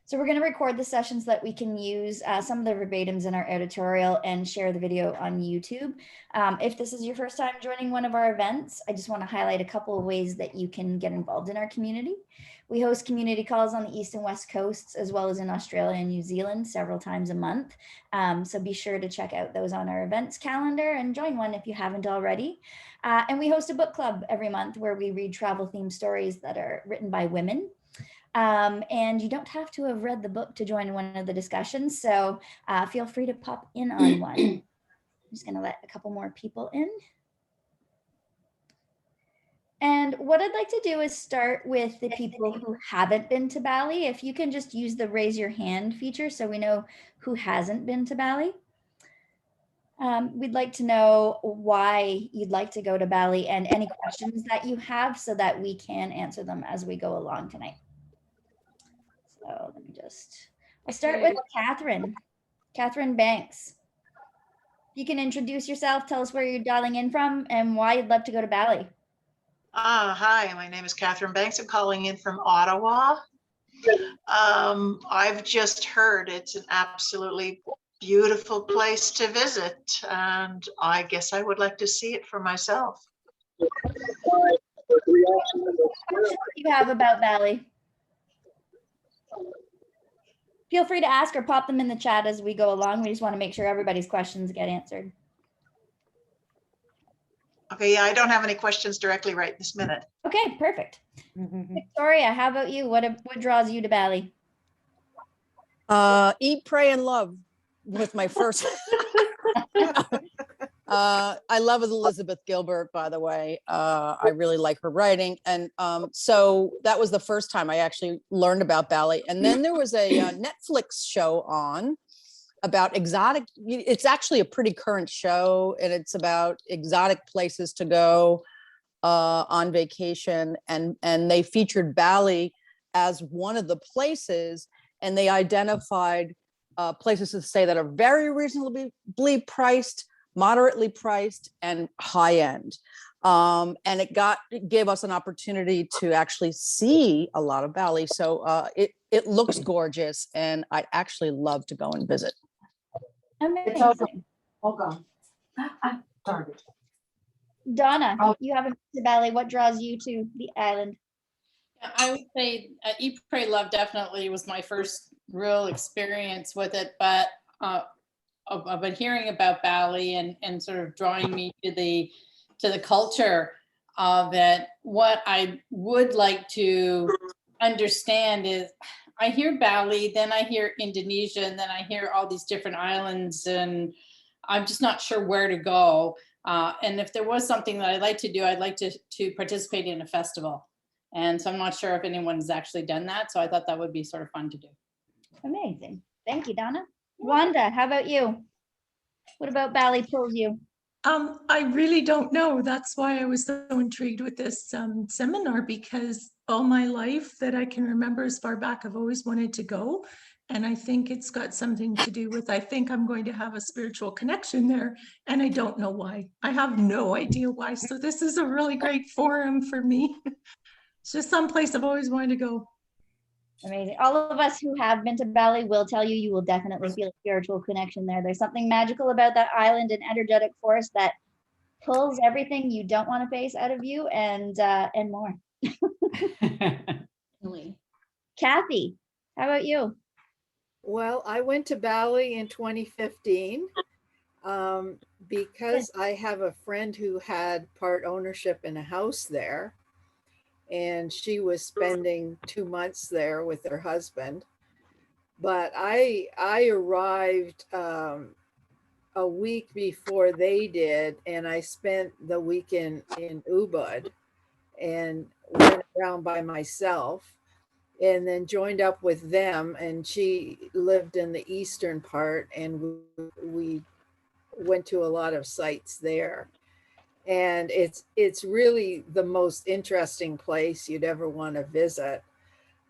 So we're going to record the sessions so that we can use some of the verbatims in our editorial and share the video on YouTube. If this is your first time joining one of our events, I just want to highlight a couple of ways that you can get involved in our community. We host community calls on the East and West Coasts, as well as in Australia and New Zealand several times a month. So be sure to check out those on our events calendar and join one if you haven't already. And we host a book club every month where we read travel themed stories that are written by women. And you don't have to have read the book to join one of the discussions, so feel free to pop in on one. I'm just going to let a couple more people in. And what I'd like to do is start with the people who haven't been to Bali. If you can just use the raise your hand feature so we know who hasn't been to Bali. We'd like to know why you'd like to go to Bali and any questions that you have so that we can answer them as we go along tonight. So let me I'll start with Catherine Banks. You can introduce yourself, tell us where you're dialing in from and why you'd love to go to Bali. Hi, my name is Catherine Banks. I'm calling in from Ottawa. I've just heard it's an absolutely beautiful place to visit, and I guess I would like to see it for myself. What questions do you have about Bali? Feel free to ask or pop them in the chat as we go along. We just want to make sure everybody's questions get answered. Okay, yeah, I don't have any questions directly right this minute. Okay, perfect. Victoria, how about you? What draws you to Bali? Eat, Pray, and Love was my first. I love Elizabeth Gilbert, by the way. I really like her writing. And so that was the first time I actually learned about Bali. And then there was a Netflix show on about exotic. It's actually a pretty current show, and it's about exotic places to go on vacation. And they featured Bali as one of the places, and they identified places to say that are very reasonably priced, moderately priced, and high end. And it gave us an opportunity to actually see a lot of Bali. So it looks gorgeous, and I'd actually love to go and visit. Amazing. Hold on. Sorry. Donna, you haven't been to Bali. What draws you to the island? I would say Eat, Pray, Love definitely was my first real experience with it, but I've been hearing about Bali and sort of drawing me to the culture of it. What I would like to understand is I hear Bali, then I hear Indonesia, and then I hear all these different islands, and I'm just not sure where to go. And if there was something that I'd like to do, I'd like to participate in a festival. And so I'm not sure if anyone has actually done that. So I thought that would be sort of fun to do. Amazing. Thank you, Donna. Wanda, how about you? What about Bali pulls you? I really don't know. That's why I was so intrigued with this seminar, because all my life that I can remember as far back, I've always wanted to go. And I think it's got something to do with, I think I'm going to have a spiritual connection there. And I don't know why. I have no idea why. So this is a really great forum for me. It's just someplace I've always wanted to go. Amazing. All of us who have been to Bali will tell you will definitely feel a spiritual connection there. There's something magical about that island and energetic force that pulls everything you don't want to face out of you and more. Kathy, how about you? Well, I went to Bali in 2015 because I have a friend who had part ownership in a house there. And she was spending 2 months there with her husband. But I arrived a week before they did, and I spent the weekend in Ubud and went around by myself, and then joined up with them. And she lived in the eastern part, and we went to a lot of sites there. And it's really the most interesting place you'd ever want to visit.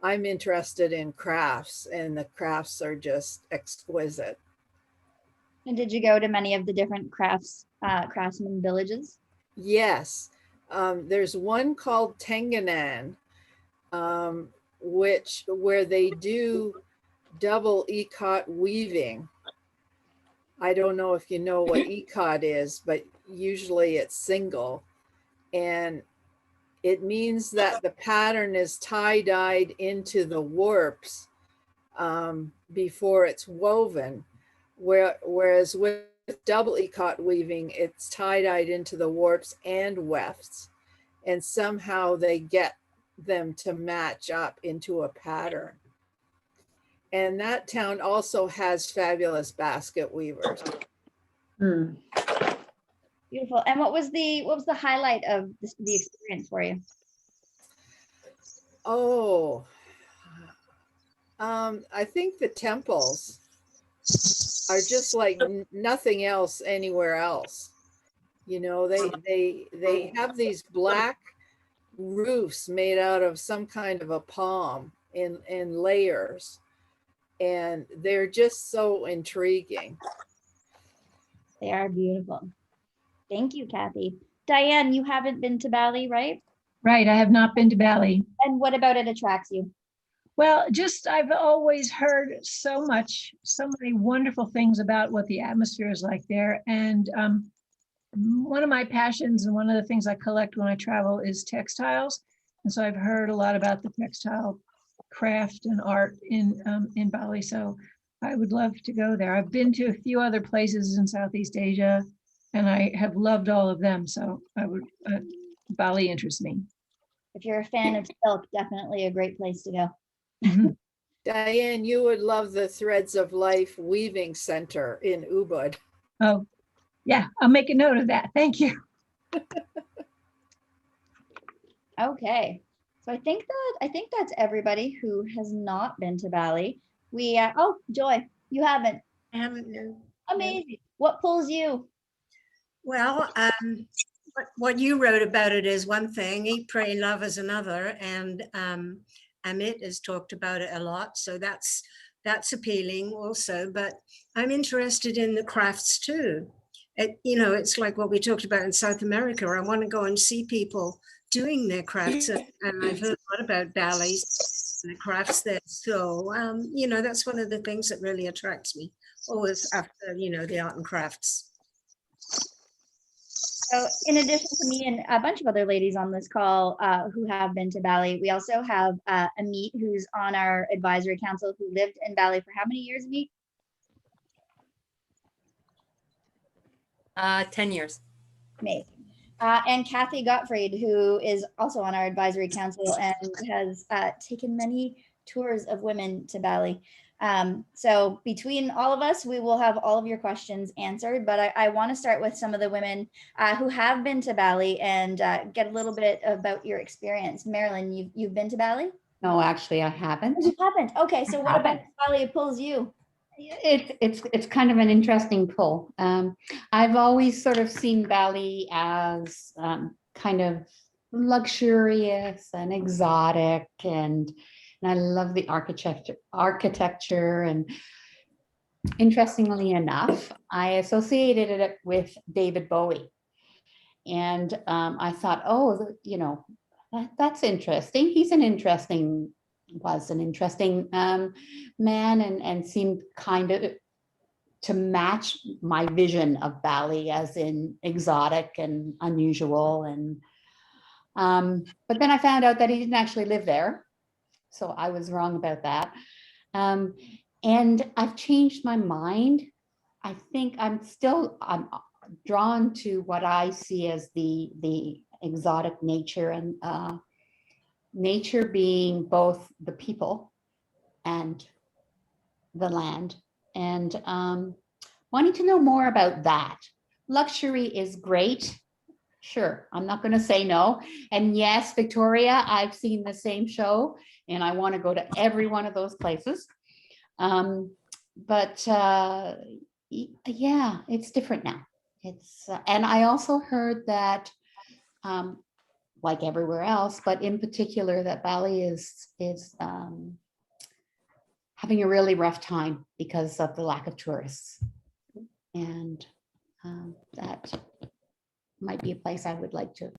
I'm interested in crafts, and the crafts are just exquisite. And did you go to many of the different craftsman villages? Yes. There's one called Tenganan, where they do double ikat weaving. I don't know if you know what ikat is, but usually it's single. And it means that the pattern is tie-dyed into the warps before it's woven. Whereas with double ikat weaving, it's tie-dyed into the warps and wefts. And somehow they get them to match up into a pattern. And that town also has fabulous basket weavers. Beautiful. And what was the highlight of the experience for you? Oh, I think the temples are just like nothing else anywhere else. You know, they have these black roofs made out of some kind of a palm in layers, and they're just so intriguing. They are beautiful. Thank you, Kathy. Diane, you haven't been to Bali, right? Right, I have not been to Bali. And what about it attracts you? Well, just I've always heard so many wonderful things about what the atmosphere is like there. And one of my passions and one of the things I collect when I travel is textiles. And so I've heard a lot about the textile craft and art in Bali. So I would love to go there. I've been to a few other places in Southeast Asia, and I have loved all of them. So I would Bali interests me. If you're a fan of silk, definitely a great place to go. Diane, you would love the Threads of Life Weaving Center in Ubud. Oh, yeah, I'll make a note of that. Thank you. Okay, so I think that's everybody who has not been to Bali. We oh, Joy, you haven't. I haven't, no. Amazing. What pulls you? Well, what you wrote about it is one thing, Eat, Pray, Love is another, and Amit has talked about it a lot, so that's appealing also. But I'm interested in the crafts too. It's like what we talked about in South America. I want to go and see people doing their crafts, and I've heard a lot about Bali and the crafts there. So that's one of the things that really attracts me always after the art and crafts. So in addition to me and a bunch of other ladies on this call who have been to Bali, we also have Amit, who's on our advisory council, who lived in Bali for how many years, Amit? 10 years. Amazing. And Kathy Gottfried, who is also on our advisory council and has taken many tours of women to Bali. So between all of us, we will have all of your questions answered, but I want to start with some of the women who have been to Bali and get a little bit about your experience. Marilyn, you've been to Bali? No, actually, I haven't. You haven't? Okay, so what about Bali pulls you? It's kind of an interesting pull. I've always sort of seen Bali as kind of luxurious and exotic, and I love the architecture. And interestingly enough, I associated it with David Bowie. And I thought, oh, that's interesting. He's was an interesting man, and seemed kind of to match my vision of Bali as in exotic and unusual. And but then I found out that he didn't actually live there. So I was wrong about that. And I've changed my mind. I think I'm drawn to what I see as the exotic nature, and nature being both the people and the land, and wanting to know more about that. Luxury is great. Sure, I'm not going to say no. And yes, Victoria, I've seen the same show, and I want to go to every one of those places. But yeah, it's different now. And I also heard that, like everywhere else, but in particular that Bali is having a really rough time because of the lack of tourists. And that might be a place I would like to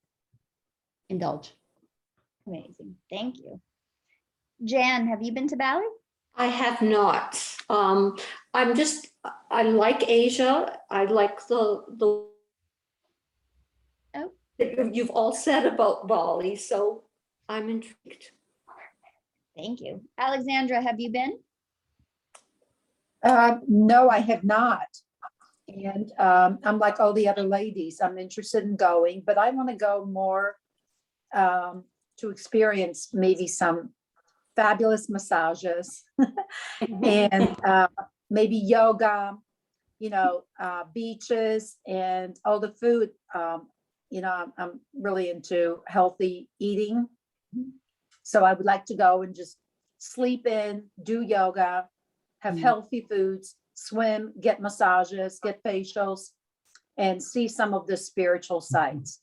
indulge. Amazing. Thank you. Jan, have you been to Bali? I have not. I like Asia. I like the Oh, that you've all said about Bali, so I'm intrigued. thank you. Alexandra, have you been? No, I have not. And I'm like all the other ladies. I'm interested in going, but I want to go more to experience maybe some fabulous massages and maybe yoga, beaches and all the food. I'm really into healthy eating. So I would like to go and just sleep in, do yoga, have healthy foods, swim, get massages, get facials, and see some of the spiritual sites.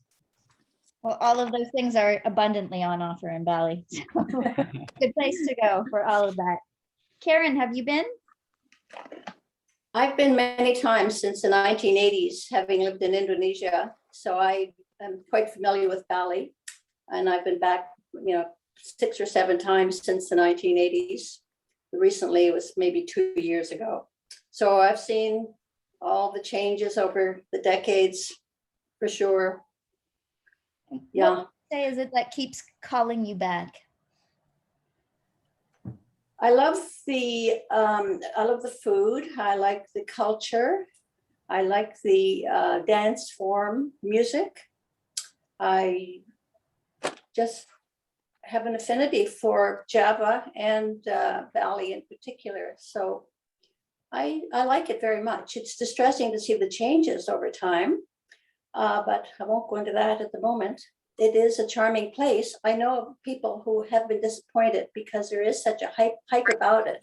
Well, all of those things are abundantly on offer in Bali. So good place to go for all of that. Karen, have you been? I've been many times since the 1980s, having lived in Indonesia. So I am quite familiar with Bali. And I've been back, 6 or 7 times since the 1980s. Recently, it was maybe 2 years ago. So I've seen all the changes over the decades, for sure. Yeah. What would you say is it that keeps calling you back? I love the food. I like the culture. I like the dance form, music. I just have an affinity for Java and Bali in particular. So I like it very much. It's distressing to see the changes over time, but I won't go into that at the moment. It is a charming place. I know of people who have been disappointed because there is such a hype about it.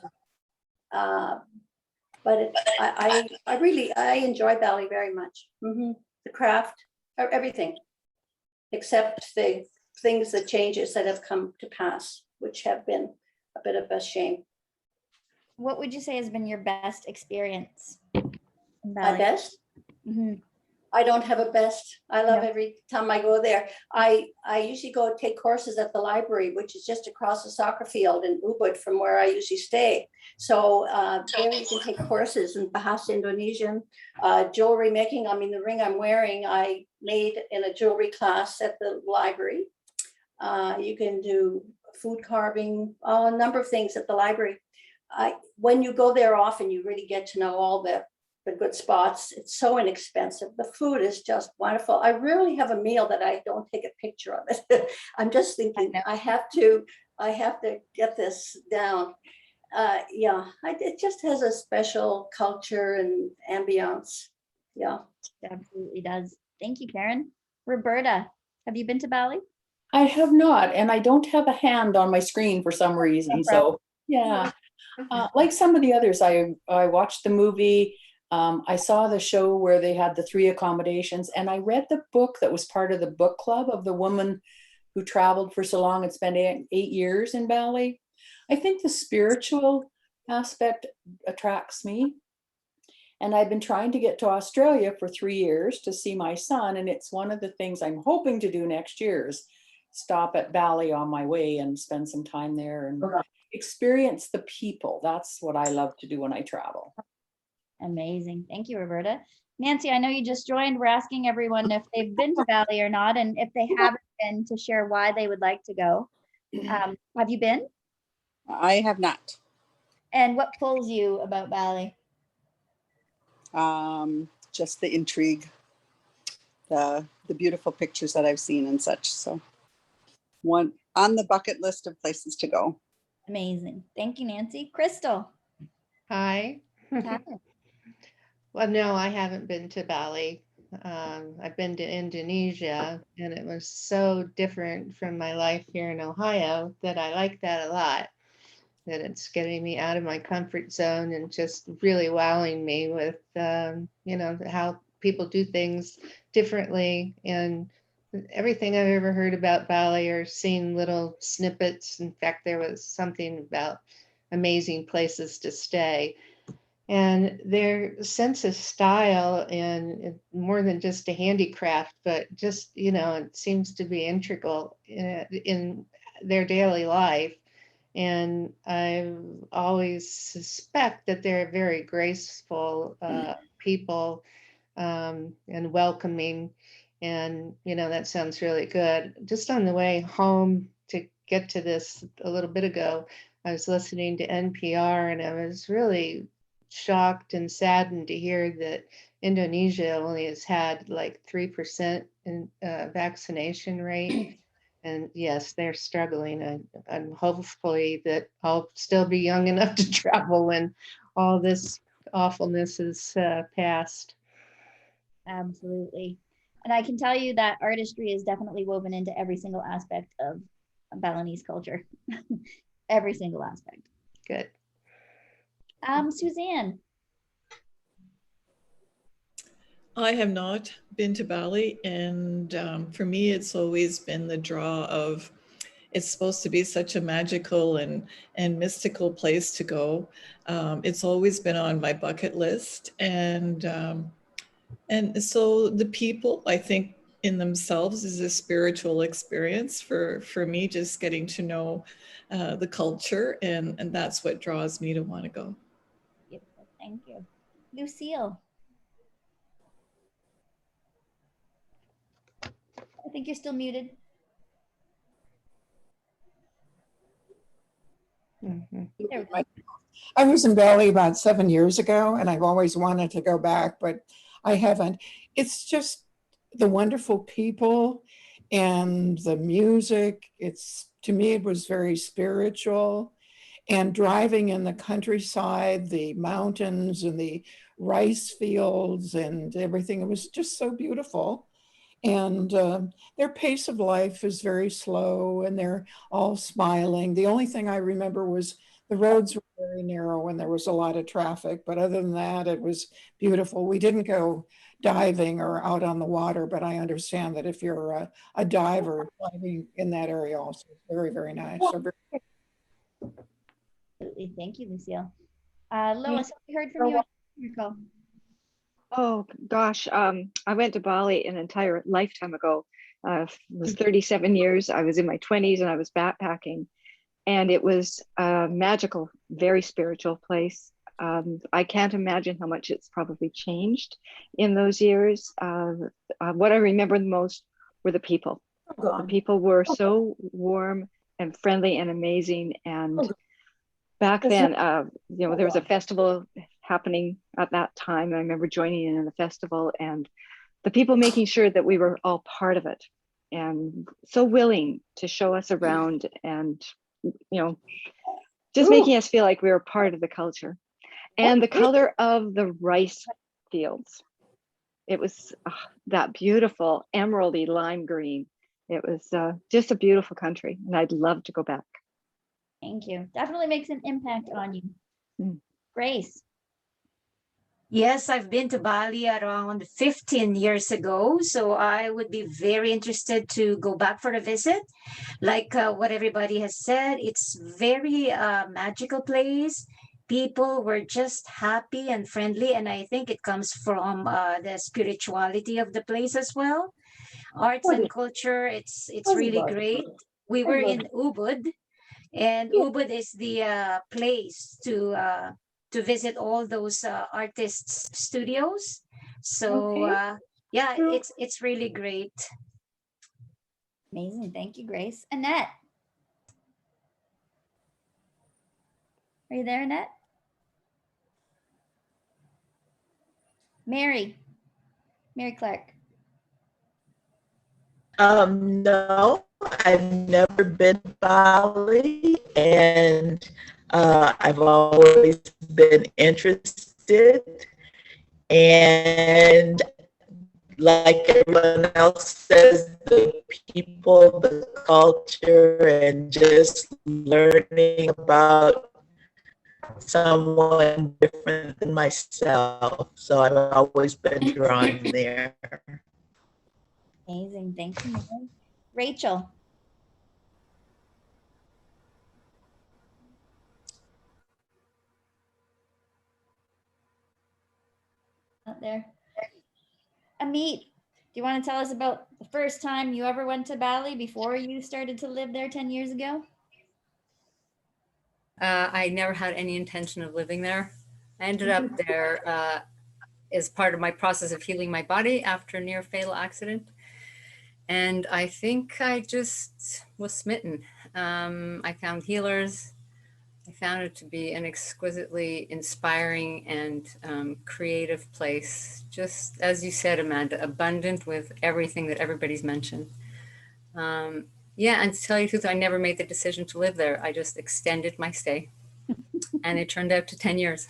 But I enjoy Bali very much. The craft, everything, except the things, the changes that have come to pass, which have been a bit of a shame. What would you say has been your best experience in My Bali? best? I don't have a best. I love every time I go there. I usually go take courses at the library, which is just across the soccer field in Ubud from where I usually stay. So there you can take courses in Bahasa Indonesian, jewelry making. I mean, the ring I'm wearing, I made in a jewelry class at the library. You can do food carving, a number of things at the library. When you go there often, you really get to know all the good spots. It's so inexpensive. The food is just wonderful. I rarely have a meal that I don't take a picture of it. I'm just thinking I have to get this down. It just has a special culture and ambiance. Yeah. It absolutely does. Thank you, Karen. Roberta, have you been to Bali? I have not, and I don't have a hand on my screen for some reason. So yeah, like some of the others, I watched the movie. I saw the show where they had the 3 accommodations, and I read the book that was part of the book club of the woman who traveled for so long and spent 8 years in Bali. I think the spiritual aspect attracts me. And I've been trying to get to Australia for 3 years to see my son. And it's one of the things I'm hoping to do next year is stop at Bali on my way and spend some time there and experience the people. That's what I love to do when I travel. Amazing. Thank you, Roberta. Nancy, I know you just joined. We're asking everyone if they've been to Bali or not, and if they haven't been, to share why they would like to go. Have you been? I have not. And what pulls you about Bali? Just the intrigue, the beautiful pictures that I've seen and such. So one on the bucket list of places to go. Amazing. Thank you, Nancy. Crystal. Hi. Hi. Well, no, I haven't been to Bali. I've been to Indonesia, and it was so different from my life here in Ohio that I like that a lot. That it's getting me out of my comfort zone and just really wowing me with, how people do things differently. And everything I've ever heard about Bali or seen little snippets. In fact, there was something about amazing places to stay. And their sense of style and more than just a handicraft, but just, it seems to be integral in their daily life. And I always suspect that they're very graceful people and welcoming. And, that sounds really good. Just on the way home to get to this a little bit ago, I was listening to NPR and I was really shocked and saddened to hear that Indonesia only has had like 3% in vaccination rate. And yes, they're struggling. And hopefully that I'll still be young enough to travel when all this awfulness is past. Absolutely. And I can tell you that artistry is definitely woven into every single aspect of Balinese culture. Every single aspect. Good. Suzanne. I have not been to Bali, and for me, it's always been the draw of, it's supposed to be such a magical and mystical place to go. It's always been on my bucket list, and so the people, I think, in themselves is a spiritual experience for me, just getting to know the culture, and that's what draws me to want to go. Beautiful. Thank you. Lucille. I think you're still muted. I was in Bali about 7 years ago, and I've always wanted to go back, but I haven't. It's just the wonderful people and the music. To me, it was very spiritual. And driving in the countryside, the mountains and the rice fields and everything, it was just so beautiful. And their pace of life is very slow, and they're all smiling. The only thing I remember was the roads were very narrow and there was a lot of traffic, but other than that, it was beautiful. We didn't go diving or out on the water, but I understand that if you're a diver, diving in that area also is very, very nice. So Absolutely. Thank you, Lucille. Lois, we heard from you. Nicole. Oh gosh, I went to Bali an entire lifetime ago. It was 37 years. I was in my 20s and I was backpacking, and it was a magical, very spiritual place. I can't imagine how much it's probably changed in those years. What I remember the most were the people. The people were so warm and friendly and amazing. And back then, there was a festival happening at that time. I remember joining in the festival, and the people making sure that we were all part of it, and so willing to show us around, and just making us feel like we were part of the culture. And the color of the rice fields, it was that beautiful emeraldy lime green. It was just a beautiful country, and I'd love to go back. Thank you. Definitely makes an impact on you. Grace. Yes, I've been to Bali around 15 years ago, so I would be very interested to go back for a visit. Like what everybody has said, it's very magical place. People were just happy and friendly, and I think it comes from the spirituality of the place as well. Arts and culture, it's really great. We were in Ubud, and Ubud is the place to visit all those artists' studios. So yeah, it's really great. Amazing. Thank you, Grace. Annette. Are you there, Annette? Mary Clark. No, I've never been to Bali, and I've always been interested. And like everyone else says, the people, the culture, and just learning about someone different than myself. So I've always been drawn there. Amazing. Thank you, Mary. Rachel. Out there. Amit, do you want to tell us about the first time you ever went to Bali before you started to live there 10 years ago? I never had any intention of living there. I ended up there as part of my process of healing my body after a near fatal accident. And I think I just was smitten. I found healers. I found it to be an exquisitely inspiring and creative place. Just as you said, Amanda, abundant with everything that everybody's mentioned. Yeah, and to tell you the truth, I never made the decision to live there. I just extended my stay. And it turned out to 10 years.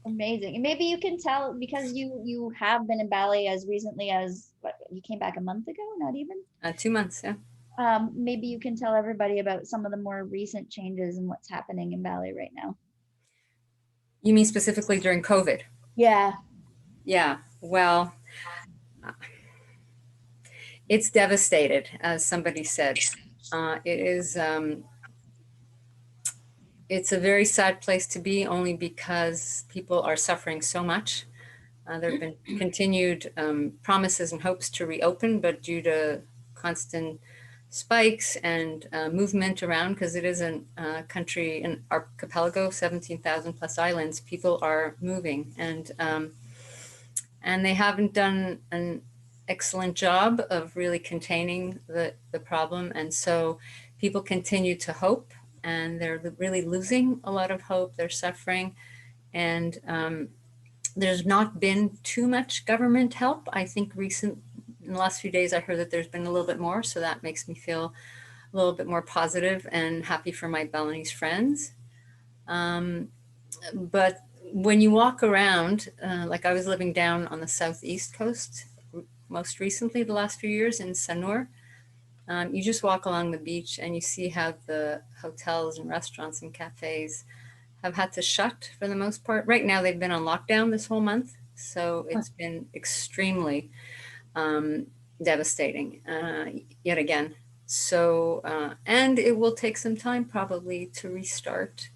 Amazing. And maybe you can tell, because you have been in Bali as recently as, what, you came back a month ago, not even? 2 months, yeah. Maybe you can tell everybody about some of the more recent changes and what's happening in Bali right now. You mean specifically during COVID? Yeah. Yeah, well, it's devastated, as somebody said. It is, it's a very sad place to be, only because people are suffering so much. There have been continued promises and hopes to reopen, but due to constant spikes and movement around, because it is a country, an archipelago, 17,000 plus islands, people are moving, and they haven't done an excellent job of really containing the problem. And so people continue to hope, and they're really losing a lot of hope. They're suffering, and there's not been too much government help. I think in the last few days, I heard that there's been a little bit more. So that makes me feel a little bit more positive and happy for my Balinese friends. But when you walk around, like I was living down on the southeast coast, most recently, the last few years in Sanur, you just walk along the beach and you see how the hotels and restaurants and cafes have had to shut for the most part. Right now, they've been on lockdown this whole month. So it's been extremely devastating yet again. So, and it will take some time probably to restart.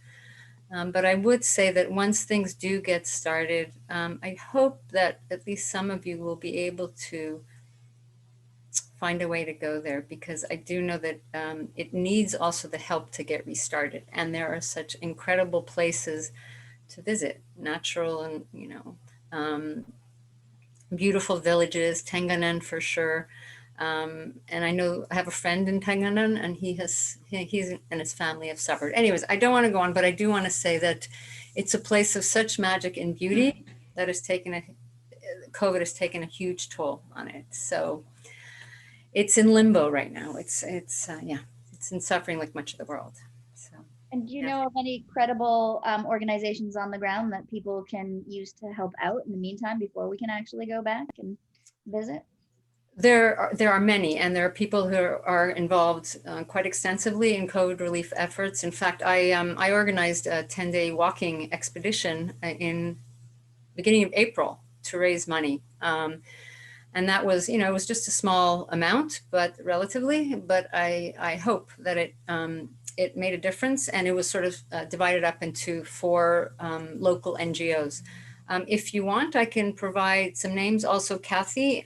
But I would say that once things do get started, I hope that at least some of you will be able to find a way to go there, because I do know that it needs also the help to get restarted. And there are such incredible places to visit, natural and, beautiful villages, Tenganan for sure. And I know I have a friend in Tenganan, and he's and his family have suffered. Anyways, I don't want to go on, but I do want to say that it's a place of such magic and beauty that COVID has taken a huge toll on it. So it's in limbo right now. It's in suffering like much of the world. So. And do you know of any credible organizations on the ground that people can use to help out in the meantime before we can actually go back and visit? There are many, and there are people who are involved quite extensively in COVID relief efforts. In fact, I organized a 10-day walking expedition in beginning of April to raise money. And that was, it was just a small amount, but relatively, but I hope that it made a difference, and it was sort of divided up into 4 local NGOs. If you want, I can provide some names. Also, Kathy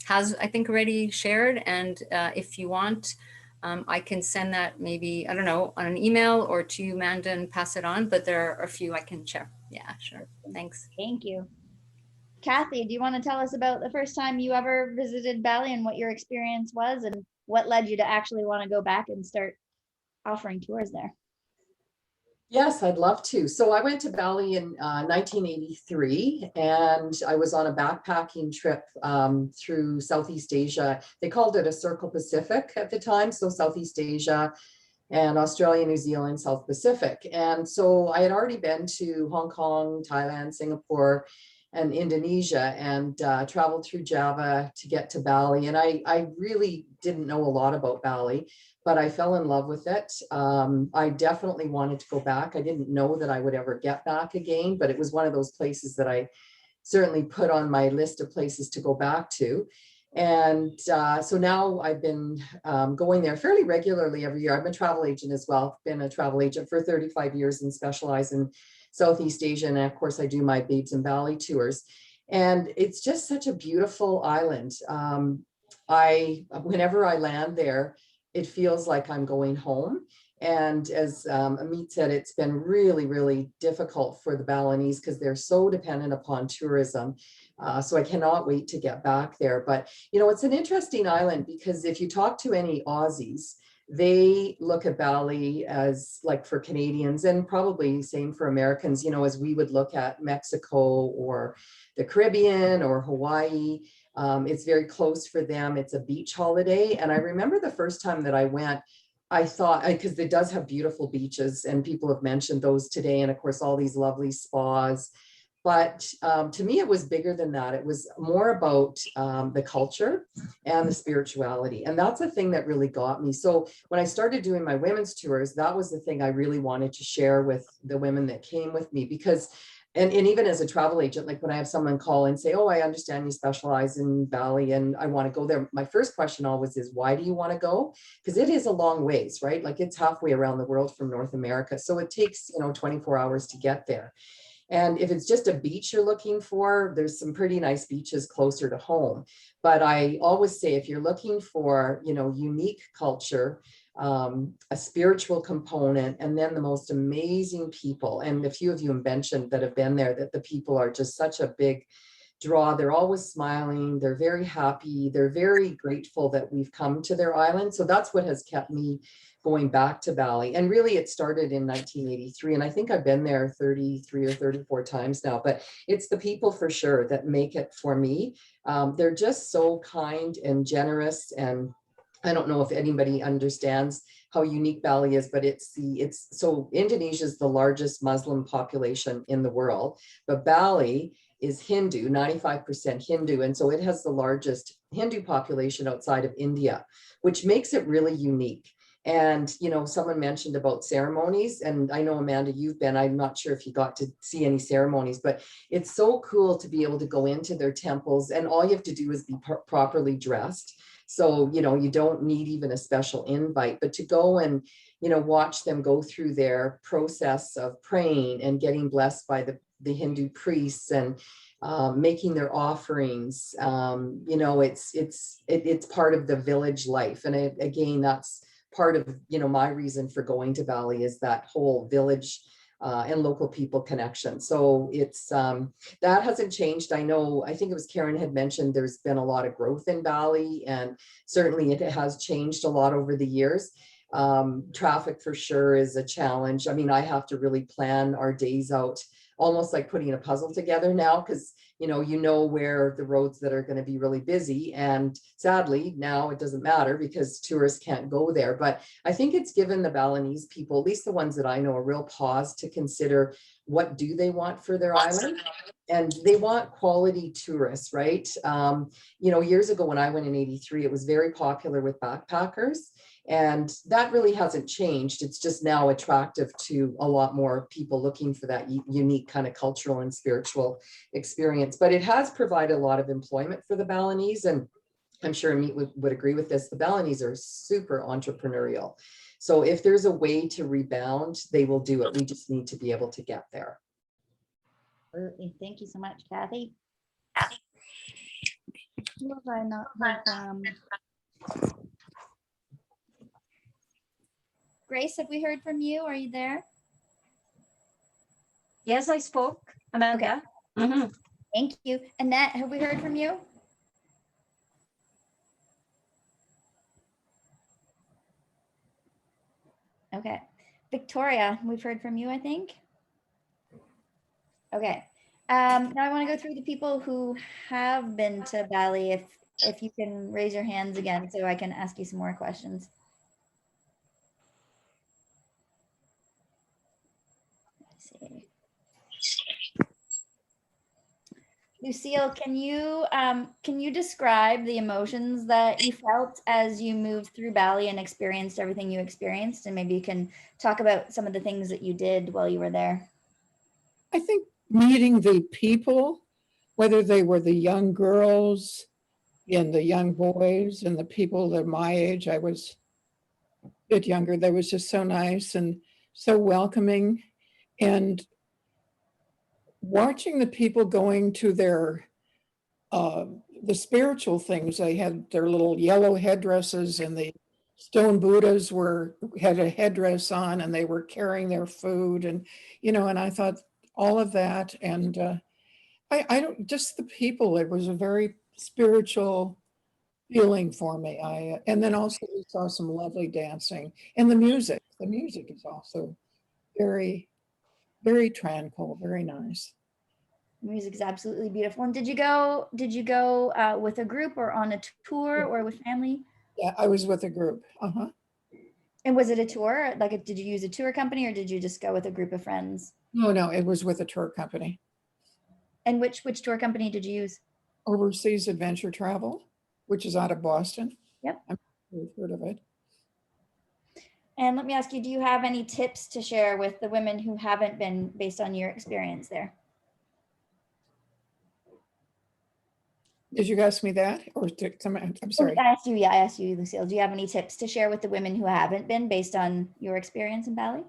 has, I think, already shared. And if you want, I can send that maybe, I don't know, on an email or to you, Amanda, and pass it on. But there are a few I can share. Yeah, sure. Thanks. Thank you. Kathy, do you want to tell us about the first time you ever visited Bali and what your experience was, and what led you to actually want to go back and start offering tours there? Yes, I'd love to. So I went to Bali in 1983, and I was on a backpacking trip through Southeast Asia. They called it a Circle Pacific at the time. So Southeast Asia and Australia, New Zealand, South Pacific. And so I had already been to Hong Kong, Thailand, Singapore, and Indonesia, and traveled through Java to get to Bali. And I really didn't know a lot about Bali, but I fell in love with it. I definitely wanted to go back. I didn't know that I would ever get back again, but it was one of those places that I certainly put on my list of places to go back to. And so now I've been going there fairly regularly every year. I'm a travel agent as well. Been a travel agent for 35 years and specialize in Southeast Asia. And of course I do my Babes in Bali tours. And it's just such a beautiful island. Whenever I land there, it feels like I'm going home. And as Amit said, it's been really, really difficult for the Balinese because they're so dependent upon tourism. So I cannot wait to get back there. But, you know, it's an interesting island because if you talk to any Aussies, they look at Bali as like for Canadians and probably same for Americans, you know, as we would look at Mexico or the Caribbean or Hawaii. It's very close for them. It's a beach holiday. And I remember the first time that I went, I thought, because it does have beautiful beaches and people have mentioned those today. And of course, all these lovely spas. But to me, it was bigger than that. It was more about the culture and the spirituality. And that's the thing that really got me. So when I started doing my women's tours, that was the thing I really wanted to share with the women that came with me because and even as a travel agent, like when I have someone call and say, oh, I understand you specialize in Bali and I want to go there. My first question always is, why do you want to go? Because it is a long ways, right? Like it's halfway around the world from North America. So it takes, 24 hours to get there. And if it's just a beach you're looking for, there's some pretty nice beaches closer to home. But I always say, if you're looking for, unique culture, a spiritual component, and then the most amazing people. And a few of you mentioned that have been there, that the people are just such a big draw. They're always smiling. They're very happy. They're very grateful that we've come to their island. So that's what has kept me going back to Bali. And really it started in 1983. And I think I've been there 33 or 34 times now, but it's the people for sure that make it for me. They're just so kind and generous, and I don't know if anybody understands how unique Bali is, but so Indonesia is the largest Muslim population in the world, but Bali is Hindu, 95% Hindu. And so it has the largest Hindu population outside of India, which makes it really unique. And, someone mentioned about ceremonies, and I know, Amanda, you've been, I'm not sure if you got to see any ceremonies, but it's so cool to be able to go into their temples and all you have to do is be properly dressed. So, you don't need even a special invite, but to go and, watch them go through their process of praying and getting blessed by the Hindu priests and making their offerings, it's part of the village life. And again, that's part of, my reason for going to Bali is that whole village and local people connection. So it's, that hasn't changed. I think it was Karen had mentioned there's been a lot of growth in Bali, and certainly it has changed a lot over the years. Traffic for sure is a challenge. I mean, I have to really plan our days out, almost like putting a puzzle together now, because you know where the roads that are going to be really busy. And sadly, now it doesn't matter because tourists can't go there. But I think it's given the Balinese people, at least the ones that I know, a real pause to consider what do they want for their island. And they want quality tourists, right? Years ago when I went in 83, it was very popular with backpackers. And that really hasn't changed. It's just now attractive to a lot more people looking for that unique kind of cultural and spiritual experience. But it has provided a lot of employment for the Balinese. And I'm sure Amit would agree with this. The Balinese are super entrepreneurial. So if there's a way to rebound, they will do it. We just need to be able to get there. Absolutely. Thank you so much, Kathy. Who have I not heard from? Grace, have we heard from you? Are you there? Yes, I spoke, Amanda. Okay. Thank you. Annette, have we heard from you? Okay. Victoria, we've heard from you, I think. Okay. Now I want to go through the people who have been to Bali. If you can raise your hands again so I can ask you some more questions. Lucille, can you describe the emotions that you felt as you moved through Bali and experienced everything you experienced? And maybe you can talk about some of the things that you did while you were there. I think meeting the people, whether they were the young girls and the young boys and the people that my age, I was a bit younger, they was just so nice and so welcoming. And watching the people going to their, the spiritual things, they had their little yellow headdresses and the stone Buddhas had a headdress on and they were carrying their food, and and I thought all of that, and I don't, just the people, it was a very spiritual feeling for me. And then also we saw some lovely dancing, and the music is also very, very tranquil, very nice. Music is absolutely beautiful. And did you go with a group or on a tour or with family? Yeah, I was with a group. And was it a tour? Like, did you use a tour company or did you just go with a group of friends? No, it was with a tour company. And which tour company did you use? Overseas Adventure Travel, which is out of Boston. Yep. I'm sure you've heard of it. And let me ask you, do you have any tips to share with the women who haven't been, based on your experience there? Did you ask me that? Or I'm sorry. I asked you, Lucille. Do you have any tips to share with the women who haven't been, based on your experience in Bali?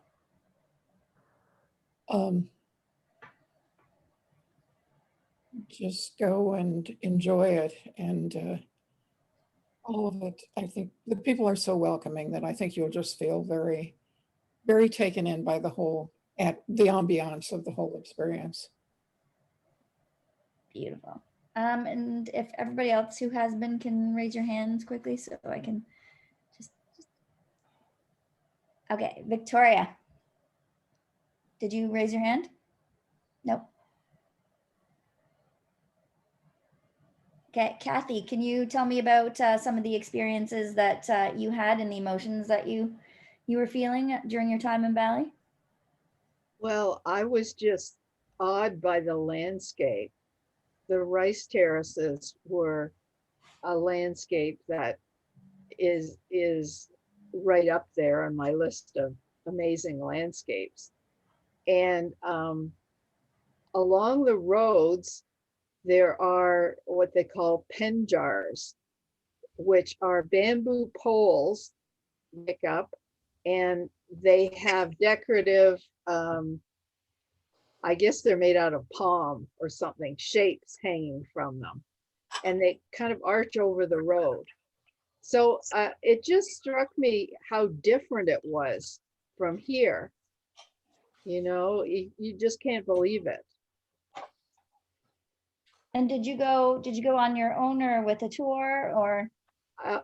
Just go and enjoy it, and all of it. I think the people are so welcoming that I think you'll just feel very, very taken in by the ambiance of the whole experience. Beautiful. And if everybody else who has been can raise your hands quickly so I can just... Okay, Victoria. Did you raise your hand? Nope. Okay, Kathy, can you tell me about some of the experiences that you had and the emotions that you were feeling during your time in Bali? Well, I was just awed by the landscape. The rice terraces were a landscape that is right up there on my list of amazing landscapes. And along the roads, there are what they call pen jars, which are bamboo poles pick up, and they have decorative, I guess they're made out of palm or something, shapes hanging from them, and they kind of arch over the road. So it just struck me how different it was from here. You just can't believe it. And did you go on your own or with a tour, or?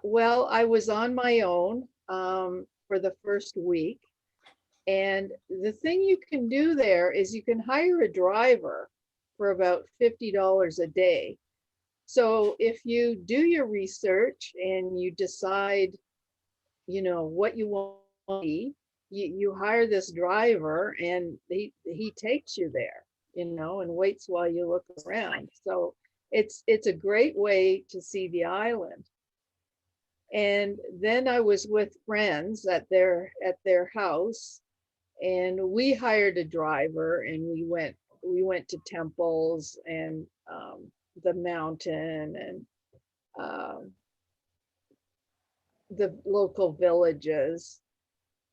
Well, I was on my own for the first week. And the thing you can do there is you can hire a driver for about $50 a day. So if you do your research and you decide, what you want to be, you hire this driver and he takes you there, and waits while you look around. So it's a great way to see the island. And then I was with friends at their house, and we hired a driver, and we went to temples and the mountain and the local villages,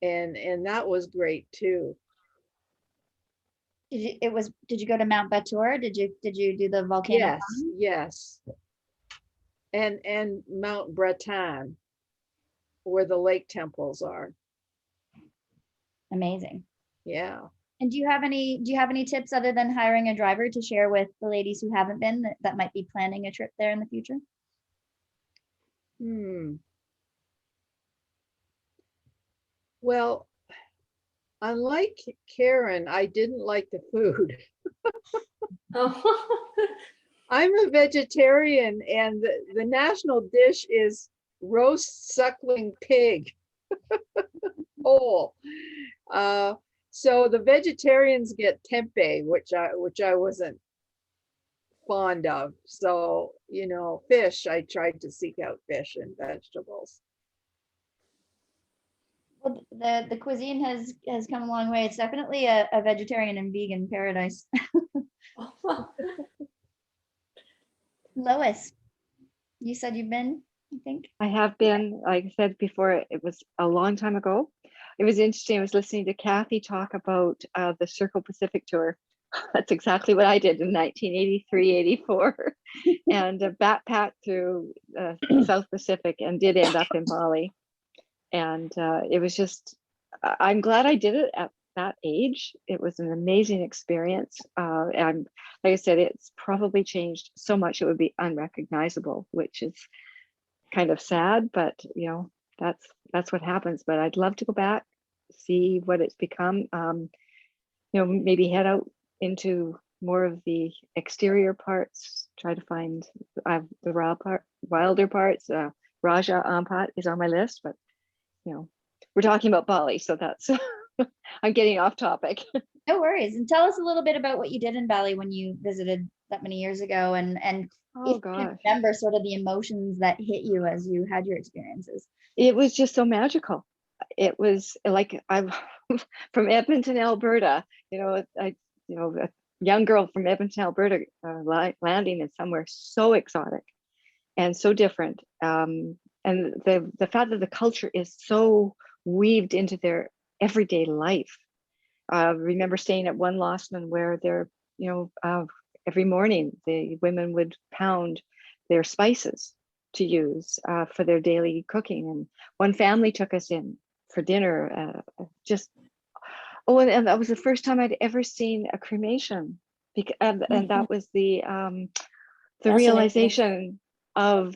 and that was great too. Did you go to Mount Batur? Did you do the volcano? Yes. And Mount Breton, where the lake temples are. Amazing. Yeah. And do you have any tips other than hiring a driver to share with the ladies who haven't been, that might be planning a trip there in the future? Well, unlike Karen, I didn't like the food. I'm a vegetarian, and the national dish is roast suckling pig whole. So the vegetarians get tempeh, which I wasn't fond of. So, fish, I tried to seek out fish and vegetables. Well, the cuisine has come a long way. It's definitely a vegetarian and vegan paradise. Lois, you said you've been, I think? I have been, like I said before, it was a long time ago. It was interesting. I was listening to Kathy talk about the Circle Pacific tour. That's exactly what I did in 1983, 84, and backpacked through South Pacific and did end up in Bali. And it was just, I'm glad I did it at that age. It was an amazing experience. And like I said, it's probably changed so much it would be unrecognizable, which is kind of sad, but you know, that's what happens. But I'd love to go back, see what it's become. You know, maybe head out into more of the exterior parts, try to find the wilder parts. Raja Ampat is on my list, but you know, we're talking about Bali, so that's I'm getting off topic. No worries. And tell us a little bit about what you did in Bali when you visited that many years ago, and oh if you can remember sort of the emotions that hit you as you had your experiences. It was just so magical. It was like, I'm from Edmonton, Alberta, you know, a young girl from Edmonton, Alberta, landing in somewhere so exotic and so different. And the fact that the culture is so weaved into their everyday life. Remember staying at one Lossman where they're, you know, every morning the women would pound their spices to use for their daily cooking. And one family took us in for dinner. And that was the first time I'd ever seen a cremation. And that was the realization of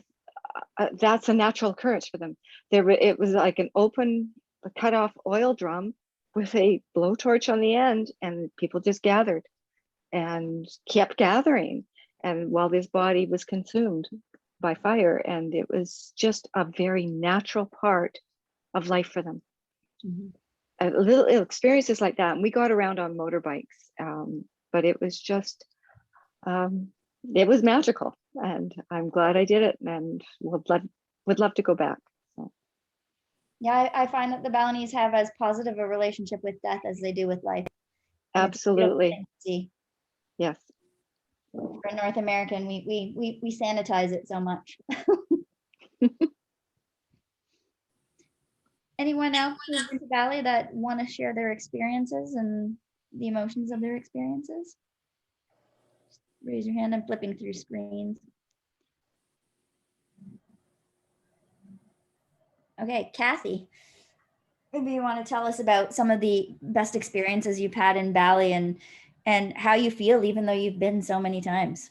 that's a natural occurrence for them. It was like an open, cut off oil drum with a blowtorch on the end, and people just gathered and kept gathering. And while this body was consumed by fire, and it was just a very natural part of life for them. Little experiences like that. And we got around on motorbikes, but it was just, it was magical, and I'm glad I did it, and would love to go back. So. Yeah, I find that the Balinese have as positive a relationship with death as they do with life. Absolutely. Yes. For North American, we sanitize it so much. Anyone else who's been to Bali that want to share their experiences and the emotions of their experiences? Just raise your hand. I'm flipping through screens. Okay, Kathy, maybe you want to tell us about some of the best experiences you've had in Bali and how you feel, even though you've been so many times.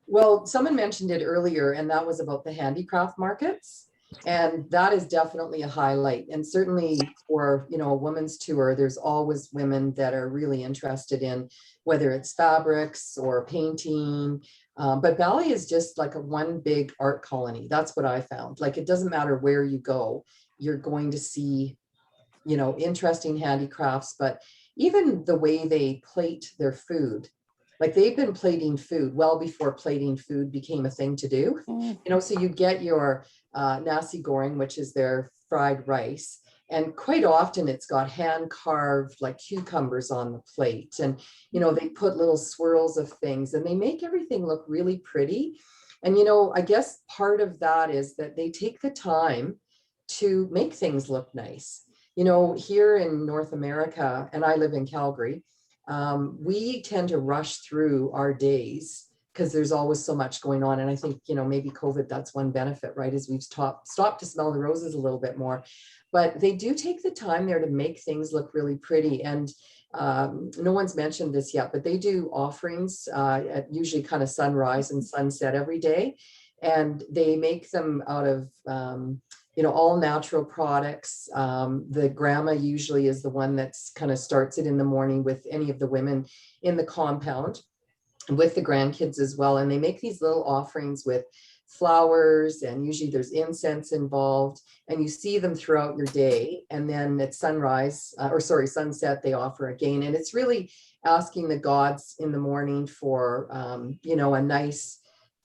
Well, someone mentioned it earlier, and that was about the handicraft markets. And that is definitely a highlight. And certainly for, you know, a woman's tour, there's always women that are really interested in whether it's fabrics or painting. But Bali is just like one big art colony. That's what I found. Like, it doesn't matter where you go, you're going to see, you know, interesting handicrafts, but even the way they plate their food. Like, they've been plating food well before plating food became a thing to do. You know, so you get your nasi goreng, which is their fried rice. And quite often it's got hand carved like cucumbers on the plate. And, you know, they put little swirls of things and they make everything look really pretty. And, you know, I guess part of that is that they take the time to make things look nice. You know, here in North America, and I live in Calgary, we tend to rush through our days because there's always so much going on. And I think, you know, maybe COVID, that's one benefit, right? Is we've stopped to smell the roses a little bit more, but they do take the time there to make things look really pretty. And no one's mentioned this yet, but they do offerings at usually kind of sunrise and sunset every day. And they make them out of, you know, all natural products. The grandma usually is the one that's kind of starts it in the morning with any of the women in the compound, with the grandkids as well. And they make these little offerings with flowers, and usually there's incense involved, and you see them throughout your day. And then at sunset, they offer again. And it's really asking the gods in the morning for, you know, a nice,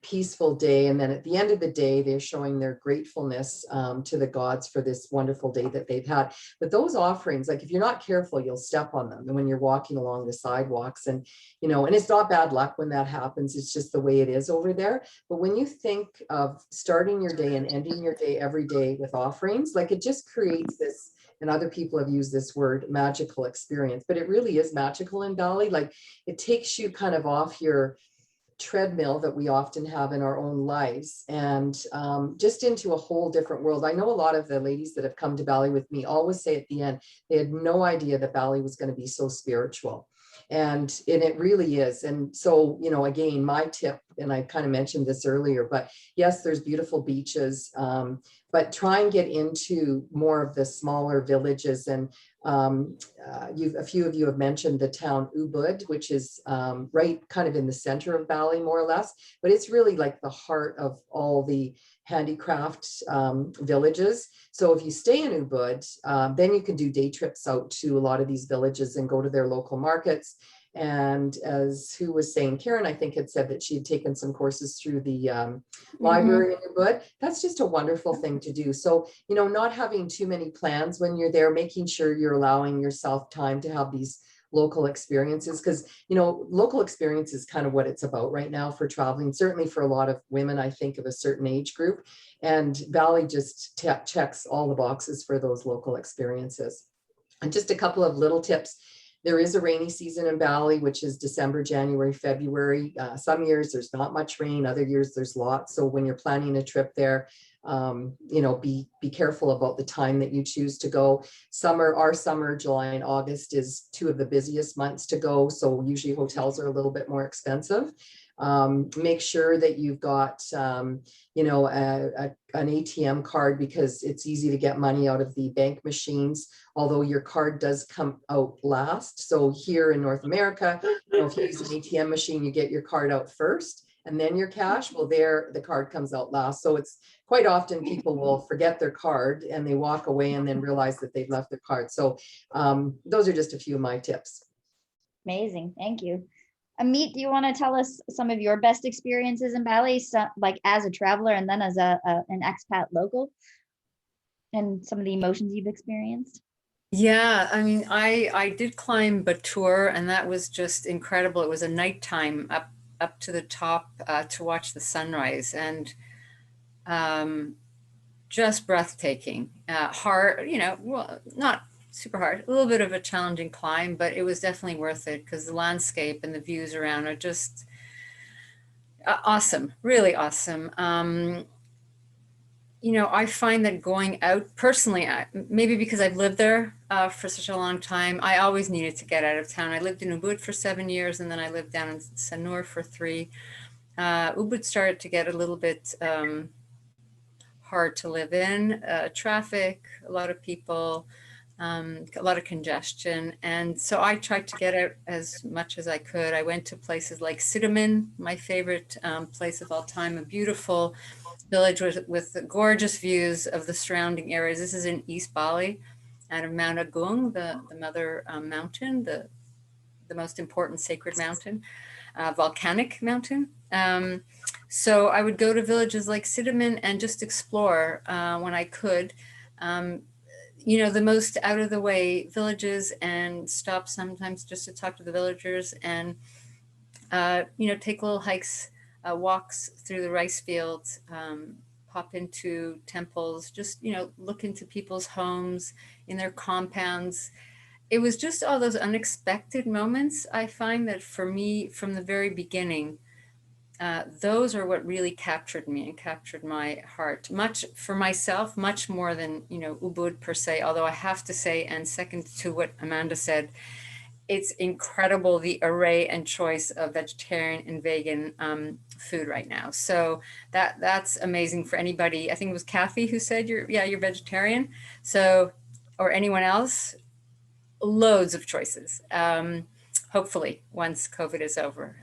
peaceful day. And then at the end of the day, they're showing their gratefulness to the gods for this wonderful day that they've had. But those offerings, like, if you're not careful, you'll step on them when you're walking along the sidewalks. And, you know, and it's not bad luck when that happens. It's just the way it is over there. But when you think of starting your day and ending your day every day with offerings, like, it just creates this, and other people have used this word, magical experience, but it really is magical in Bali. Like, it takes you kind of off your treadmill that we often have in our own lives, and just into a whole different world. I know a lot of the ladies that have come to Bali with me always say at the end, they had no idea that Bali was going to be so spiritual. And it really is. And so, you know, again, my tip, and I kind of mentioned this earlier, but yes, there's beautiful beaches, but try and get into more of the smaller villages. And a few of you have mentioned the town Ubud, which is right kind of in the center of Bali, more or less, but it's really like the heart of all the handicraft villages. So if you stay in Ubud, then you can do day trips out to a lot of these villages and go to their local markets. And as who was saying, Karen, I think had said that she had taken some courses through the library in Ubud. That's just a wonderful thing to do. So, you know, not having too many plans when you're there, making sure you're allowing yourself time to have these local experiences, because, you know, local experience is kind of what it's about right now for traveling, certainly for a lot of women, I think, of a certain age group. And Bali just checks all the boxes for those local experiences. And just a couple of little tips. There is a rainy season in Bali, which is December, January, February. Some years there's not much rain, other years there's lots. So when you're planning a trip there, you know, be careful about the time that you choose to go. Our summer, July and August, is two of the busiest months to go. So usually hotels are a little bit more expensive. Make sure that you've got, you know, an ATM card, because it's easy to get money out of the bank machines, although your card does come out last. So here in North America, you know, if you use an ATM machine, you get your card out first and then your cash. Well, there the card comes out last. So it's quite often people will forget their card and they walk away and then realize that they've left their card. So those are just a few of my tips. Amazing. Thank you. Amit, do you want to tell us some of your best experiences in Bali, like as a traveler and then as an expat local, and some of the emotions you've experienced? Yeah, I mean, I did climb Batur, and that was just incredible. It was a nighttime up to the top to watch the sunrise, and just breathtaking. Hard, you know, well, not super hard, a little bit of a challenging climb, but it was definitely worth it because the landscape and the views around are just awesome, really awesome. You know, I find that going out personally, maybe because I've lived there for such a long time, I always needed to get out of town. I lived in Ubud for 7 years, and then I lived down in Sanur for 3. Ubud started to get a little bit hard to live in, traffic, a lot of people, a lot of congestion. And so I tried to get out as much as I could. I went to places like Cinnamon, my favorite place of all time, a beautiful village with gorgeous views of the surrounding areas. This is in East Bali, out of Mount Agung, the mother mountain, the most important sacred mountain, volcanic mountain. So I would go to villages like Cinnamon and just explore when I could, you know, the most out of the way villages, and stop sometimes just to talk to the villagers and, you know, take little hikes, walks through the rice fields, pop into temples, just, you know, look into people's homes, in their compounds. It was just all those unexpected moments. I find that for me, from the very beginning, those are what really captured me and captured my heart. Much for myself, much more than, you know, Ubud per se, although I have to say, and second to what Amanda said, it's incredible the array and choice of vegetarian and vegan food right now. So that's amazing for anybody. I think it was Kathy who said you're vegetarian. So, or anyone else, loads of choices. Hopefully once COVID is over.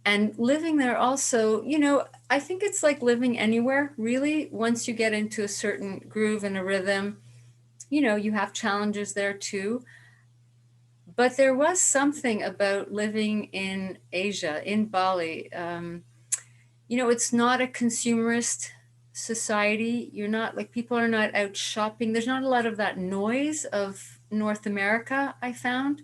And living there also, you know, I think it's like living anywhere, really. Once you get into a certain groove and a rhythm, you know, you have challenges there too. But there was something about living in Asia, in Bali. You know, it's not a consumerist society. You're not, like, people are not out shopping. There's not a lot of that noise of North America, I found.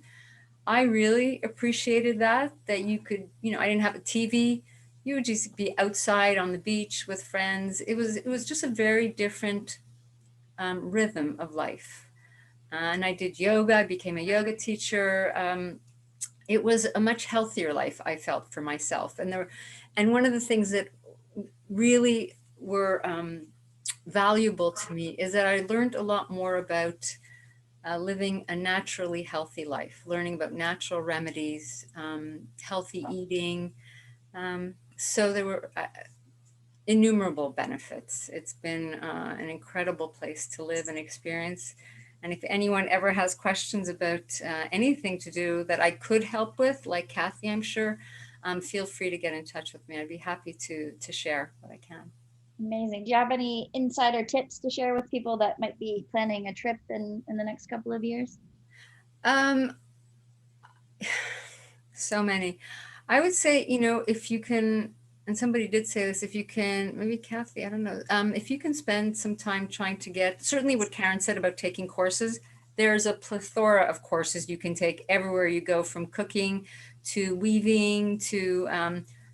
I really appreciated that you could, you know, I didn't have a TV. You would just be outside on the beach with friends. It was just a very different rhythm of life. And I did yoga. I became a yoga teacher. it was a much healthier life, I felt, for myself. And one of the things that really were valuable to me is that I learned a lot more about living a naturally healthy life, learning about natural remedies, healthy eating. So there were innumerable benefits. It's been an incredible place to live and experience. And if anyone ever has questions about anything to do that I could help with, like Kathy, I'm sure, feel free to get in touch with me. I'd be happy to share what I can. Amazing. Do you have any insider tips to share with people that might be planning a trip in the next couple of years? So many. I would say, if you can, and somebody did say this, if you can, maybe Kathy, I don't know, if you can spend some time trying to get, certainly what Karen said about taking courses, there's a plethora of courses you can take everywhere you go, from cooking to weaving to,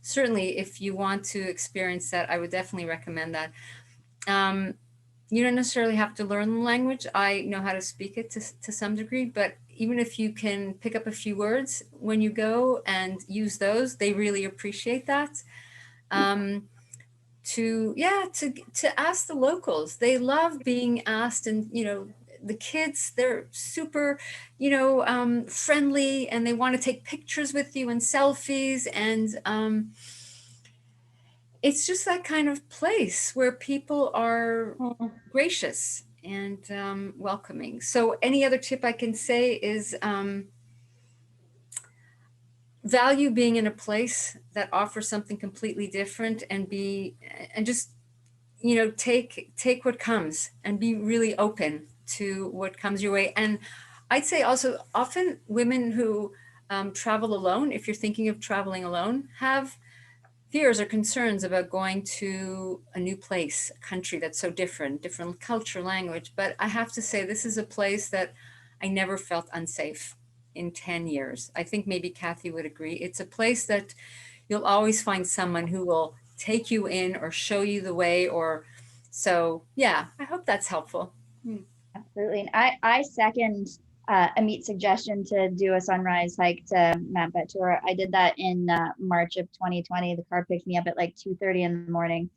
certainly if you want to experience that, I would definitely recommend that. You don't necessarily have to learn the language. I know how to speak it to some degree, but even if you can pick up a few words when you go and use those, they really appreciate that. To ask the locals. They love being asked, and the kids, they're super, friendly, and they want to take pictures with you and selfies, and it's just that kind of place where people are gracious and welcoming. So any other tip I can say is value being in a place that offers something completely different, and just take what comes and be really open to what comes your way. And I'd say also, often women who travel alone, if you're thinking of traveling alone, have fears or concerns about going to a new place, a country that's so different culture, language. But I have to say, this is a place that I never felt unsafe in 10 years. I think maybe Kathy would agree. It's a place that you'll always find someone who will take you in or show you the way, so yeah, I hope that's helpful. Absolutely. And I second Amit's suggestion to do a sunrise hike to Mount Batur. I did that in March of 2020. The car picked me up at like 2:30 in the morning.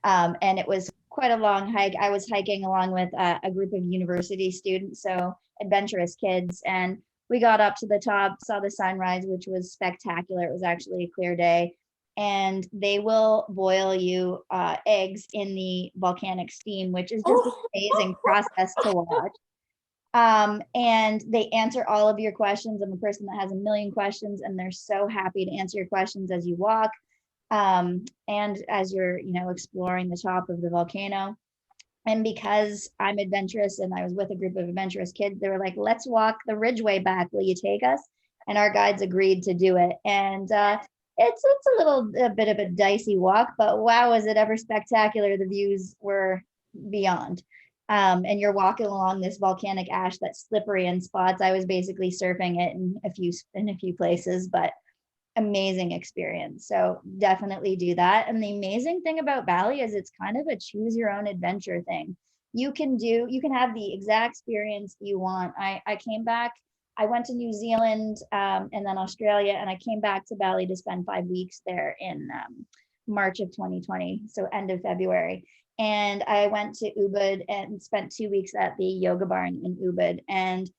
And it was quite a long hike. I was hiking along with a group of university students, so adventurous kids. And we got up to the top, saw the sunrise, which was spectacular. It was actually a clear day. And they will boil you eggs in the volcanic steam, which is just an amazing process to watch. And they answer all of your questions. I'm a person that has a million questions, and they're so happy to answer your questions as you walk, and as you're, exploring the top of the volcano. And because I'm adventurous and I was with a group of adventurous kids, they were like, let's walk the ridgeway back. Will you take us? And our guides agreed to do it. And it's a bit of a dicey walk, but wow, was it ever spectacular. The views were beyond. And you're walking along this volcanic ash that's slippery in spots. I was basically surfing it in a few places, but amazing experience. So definitely do that. And the amazing thing about Bali is it's kind of a choose your own adventure thing. You can have the exact experience you want. I came back, I went to New Zealand and then Australia, and I came back to Bali to spend 5 weeks there in March of 2020, so end of February. And I went to Ubud and spent 2 weeks at the yoga barn in Ubud. And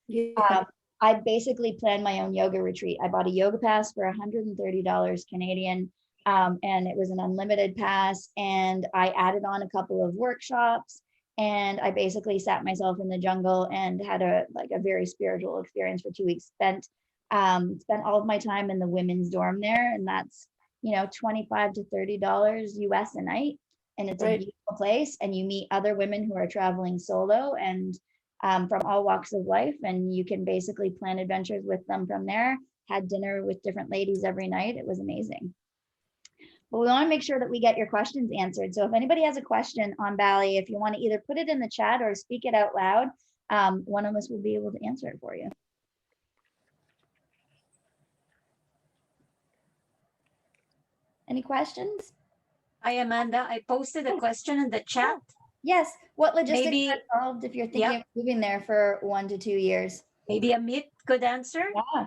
I basically planned my own yoga retreat. I bought a yoga pass for $130 Canadian, and it was an unlimited pass. And I added on a couple of workshops, and I basically sat myself in the jungle and had a very spiritual experience for 2 weeks. Spent all of my time in the women's dorm there, and that's $25 to $30 US a night. And it's a beautiful place, and you meet other women who are traveling solo and from all walks of life, and you can basically plan adventures with them from there. Had dinner with different ladies every night. It was amazing. But we want to make sure that we get your questions answered. So if anybody has a question on Bali, if you want to either put it in the chat or speak it out loud, one of us will be able to answer it for you. Any questions? Hi, Amanda. I posted a question in the chat. Yes. What logistics are involved if you're thinking of moving there for 1 to 2 years? Maybe Amit could answer. Yeah.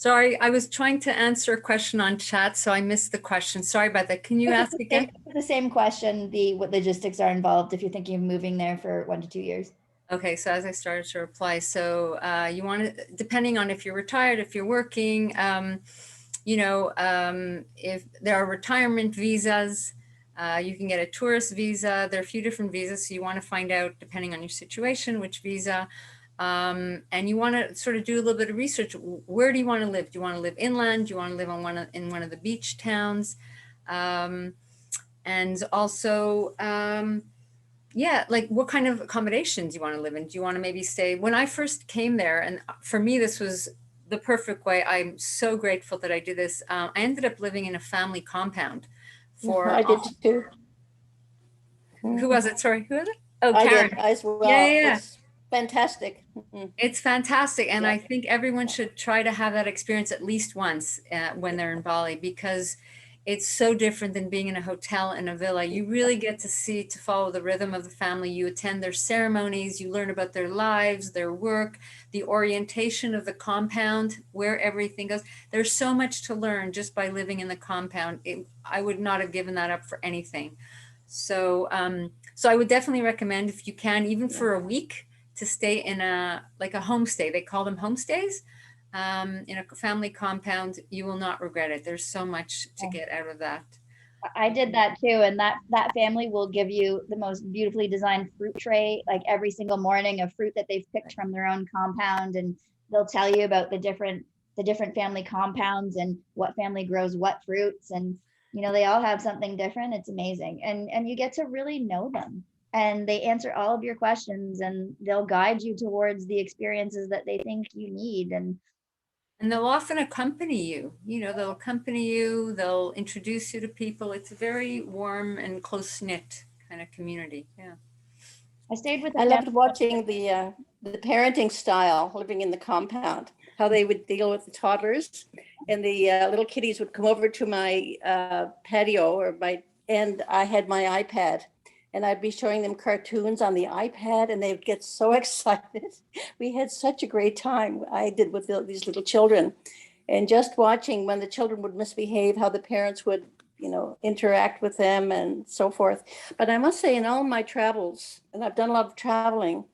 Sorry, I was trying to answer a question on chat, so I missed the question. Sorry about that. Can you ask again? The same question, what logistics are involved if you're thinking of moving there for 1 to 2 years. Okay, so as I started to reply, so you want to, depending on if you're retired, if you're working, if there are retirement visas, you can get a tourist visa. There are a few different visas, so you want to find out, depending on your situation, which visa. And you want to sort of do a little bit of research. Where do you want to live? Do you want to live inland? Do you want to live on in one of the beach towns? And also, yeah, like what kind of accommodations you want to live in? Do you want to maybe stay? When I first came there, and for me, this was the perfect way. I'm so grateful that I did this. I ended up living in a family compound for. I did too. Who was it? Sorry, who was it? Oh, I Karen. did as well. Yeah. It's fantastic. It's fantastic. And I think everyone should try to have that experience at least once when they're in Bali, because it's so different than being in a hotel in a villa. You really get to follow the rhythm of the family. You attend their ceremonies, you learn about their lives, their work, the orientation of the compound, where everything goes. There's so much to learn just by living in the compound. I would not have given that up for anything. So, so I would definitely recommend, if you can, even for a week, to stay in a homestay. They call them homestays. In a family compound. You will not regret it. There's so much to get out of that. I did that too, and that family will give you the most beautifully designed fruit tray, like every single morning, of fruit that they've picked from their own compound, and they'll tell you about the different family compounds and what family grows what fruits, and they all have something different. It's amazing, and you get to really know them, and they answer all of your questions, and they'll guide you towards the experiences that they think you need. And they'll often accompany you, they'll accompany you, they'll introduce you to people. It's a very warm and close-knit kind of community. Yeah. I stayed with I loved watching the parenting style, living in the compound, how they would deal with the toddlers, and the little kiddies would come over to my patio and I had my iPad, and I'd be showing them cartoons on the iPad, and they'd get so excited. We had such a great time. I did with these little children, and just watching when the children would misbehave, how the parents would, interact with them and so forth. But I must say, in all my travels, and I've done a lot of traveling,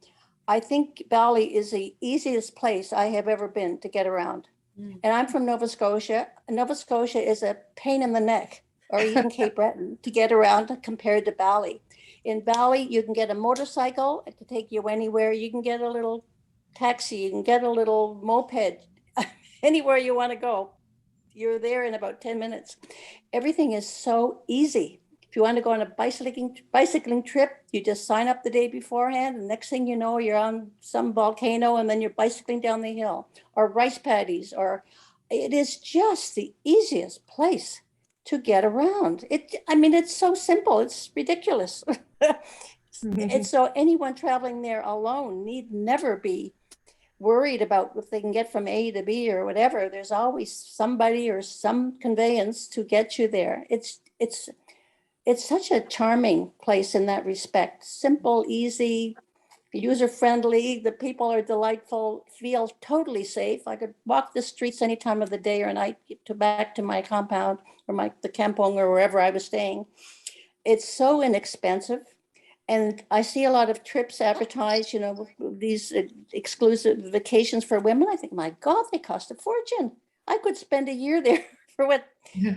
I think Bali is the easiest place I have ever been to get around. And I'm from Nova Scotia. Nova Scotia is a pain in the neck, or even Cape Breton, to get around compared to Bali. In Bali, you can get a motorcycle to take you anywhere. You can get a little taxi. You can get a little moped. Anywhere you want to go, you're there in about 10 minutes. Everything is so easy. If you want to go on a bicycling trip, you just sign up the day beforehand. And next thing you know, you're on some volcano, and then you're bicycling down the hill, or rice paddies, it is just the easiest place to get around. It's so simple. It's ridiculous. And so anyone traveling there alone need never be worried about if they can get from A to B or whatever. There's always somebody or some conveyance to get you there. It's such a charming place in that respect. Simple, easy, user-friendly. The people are delightful, feel totally safe. I could walk the streets any time of the day or night back to my compound or the kampong or wherever I was staying. It's so inexpensive. And I see a lot of trips advertised, these exclusive vacations for women. I think, my God, they cost a fortune. I could spend a year there for what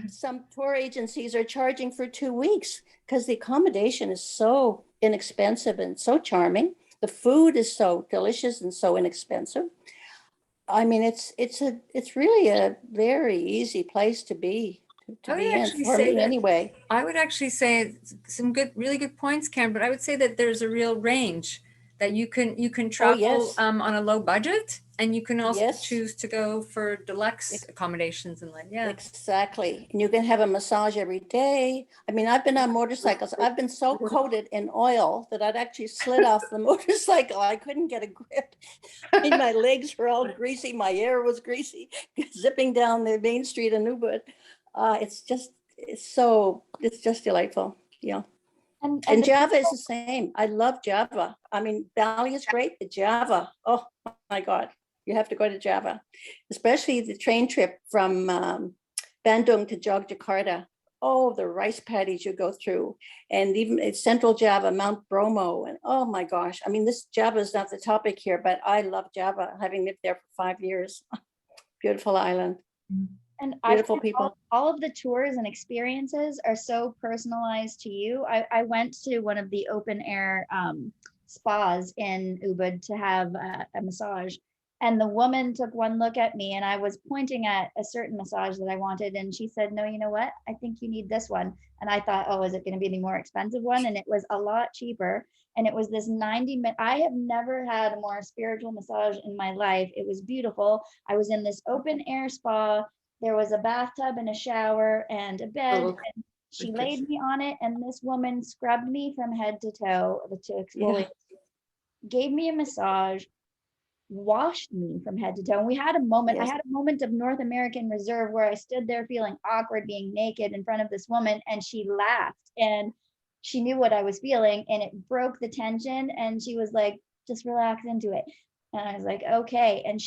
some tour agencies are charging for 2 weeks, because the accommodation is so inexpensive and so charming. The food is so delicious and so inexpensive. It's really a very easy place to be. To be in, for me anyway. I would actually say some really good points, Karen, but I would say that there's a real range that you can travel on a low budget, and you can also choose to go for deluxe accommodations and Exactly. And you can have a massage every day. I've been on motorcycles. I've been so coated in oil that I'd actually slid off the motorcycle. I couldn't get a grip. My legs were all greasy. My hair was greasy, zipping down the main street in Ubud. It's just delightful. Yeah. And Java is the same. I love Java. Bali is great, but Java, oh my God. You have to go to Java, especially the train trip from Bandung to Yogyakarta. Oh, the rice paddies you go through, and even it's Central Java, Mount Bromo, and oh my gosh. I mean, this Java is not the topic here, but I love Java, having lived there for 5 years. Beautiful island. And Beautiful I think people. all of the tours and experiences are so personalized to you. I went to one of the open air spas in Ubud to have a massage. And the woman took one look at me, and I was pointing at a certain massage that I wanted. And she said, no, you know what? I think you need this one. And I thought, oh, is it going to be the more expensive one? And it was a lot cheaper. And it was this 90-minute, I have never had a more spiritual massage in my life. It was beautiful. I was in this open air spa. There was a bathtub and a shower and a bed. And she laid me on it. And this woman scrubbed me from head to toe to exfoliate, gave me a massage, washed me from head to toe. And we had a moment, I had a moment of North American reserve where I stood there feeling awkward being naked in front of this woman, and she laughed and she knew what I was feeling, and it broke the tension. And she was like, just relax into it. And I was like, okay. And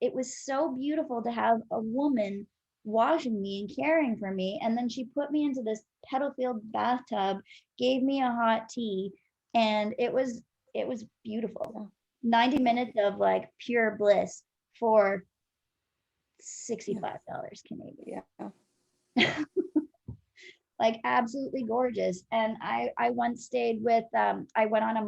it was so beautiful to have a woman washing me and caring for me. And then she put me into this pedal-filled bathtub, gave me a hot tea, and it was beautiful. 90 minutes of like pure bliss for $65 Canadian. Yeah. Like absolutely gorgeous. And I once stayed with, I went on a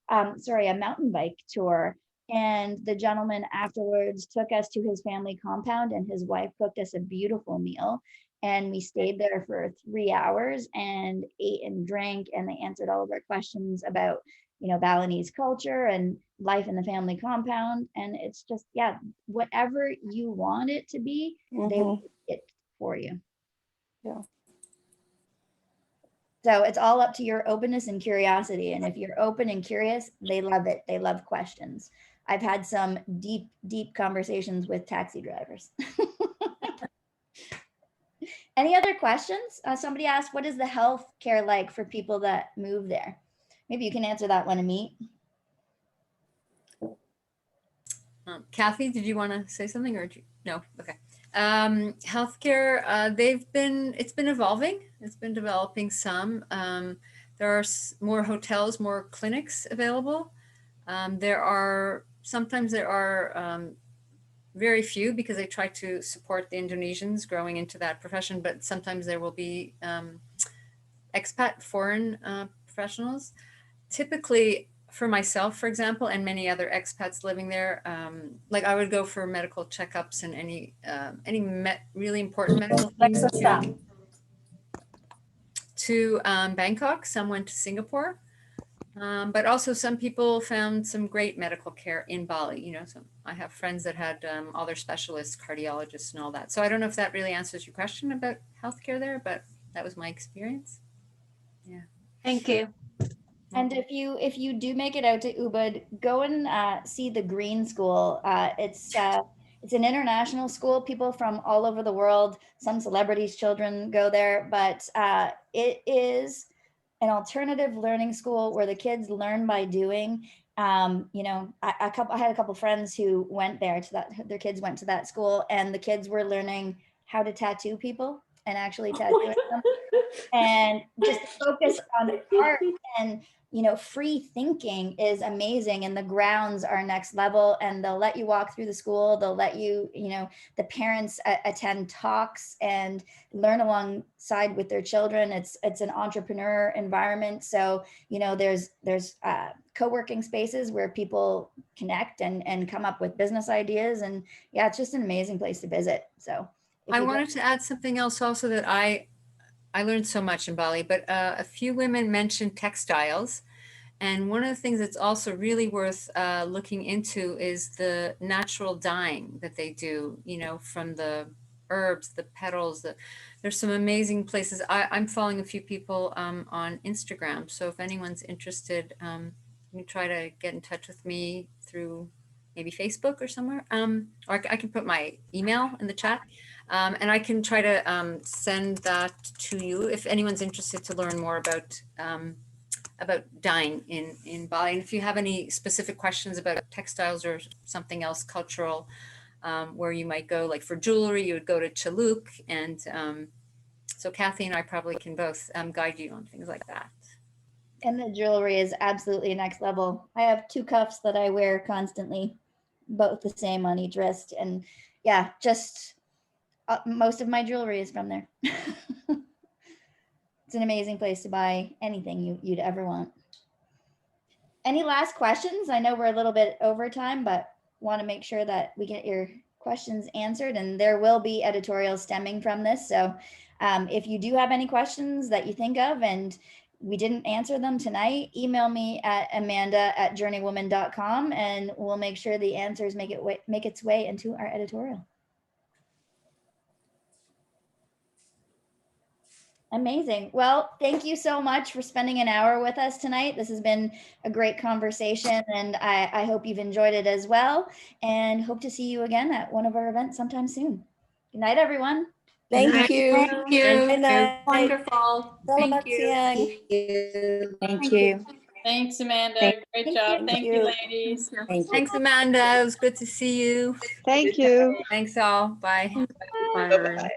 a mountain bike tour, and the gentleman afterwards took us to his family compound, and his wife cooked us a beautiful meal. And we stayed there for 3 hours and ate and drank, and they answered all of our questions about, Balinese culture and life in the family compound. And it's just, whatever you want it to be, they will do it for you. Yeah. So it's all up to your openness and curiosity. And if you're open and curious, they love it. They love questions. I've had some deep, deep conversations with taxi drivers. Any other questions? Somebody asked, what is the health care like for people that move there? Maybe you can answer that one, Amit. Kathy, did you want to say something or no? Okay. Healthcare, it's been evolving. It's been developing some. There are more hotels, more clinics available. Sometimes there are very few, because they try to support the Indonesians growing into that profession, but sometimes there will be expat foreign professionals. Typically, for myself, for example, and many other expats living there, like I would go for medical checkups and any really important medical things to Bangkok. Some went to Singapore, but also some people found some great medical care in Bali. So I have friends that had all their specialists, cardiologists, and all that. So I don't know if that really answers your question about healthcare there, but that was my experience. Yeah. Thank you. And if you do make it out to Ubud, go and see the Green School. It's an international school. People from all over the world, some celebrities' children go there, but it is an alternative learning school where the kids learn by doing. I had a couple friends who went there their kids went to that school, and the kids were learning how to tattoo people and actually tattoo them, and just focus on art. And free thinking is amazing, and the grounds are next level, and they'll let you walk through the school. They'll let you, the parents attend talks and learn alongside with their children. It's an entrepreneur environment. So, there's co-working spaces where people connect and come up with business ideas. And yeah, it's just an amazing place to visit. So I wanted to add something else also, that I learned so much in Bali, but a few women mentioned textiles. And one of the things that's also really worth looking into is the natural dyeing that they do, from the herbs, the petals. There's some amazing places. I'm following a few people on Instagram. So if anyone's interested, you can try to get in touch with me through maybe Facebook or somewhere. Or I can put my email in the chat. And I can try to send that to you if anyone's interested to learn more about dyeing in Bali. And if you have any specific questions about textiles or something else cultural, where you might go, like for jewelry, you would go to Chaluk. And so Kathy and I probably can both guide you on things like that. And the jewelry is absolutely next level. I have 2 cuffs that I wear constantly, both the same on each wrist. And yeah, just most of my jewelry is from there. It's an amazing place to buy anything you'd ever want. Any last questions? I know we're a little bit over time, but want to make sure that we get your questions answered, and there will be editorials stemming from this. So if you do have any questions that you think of and we didn't answer them tonight, email me at amanda@journeywoman.com and we'll make sure the answers make its way into our editorial. Amazing. Well, thank you so much for spending an hour with us tonight. This has been a great conversation, and I hope you've enjoyed it as well, and hope to see you again at one of our events sometime soon. Good night, everyone. Thank you. Thank you. Good night. Wonderful. Thank you. Thank you. Thank you. Thanks, Amanda. Great job. Thank you, ladies. Thanks, Amanda. It was good to see you. Thank you. Thanks all. Bye. Bye.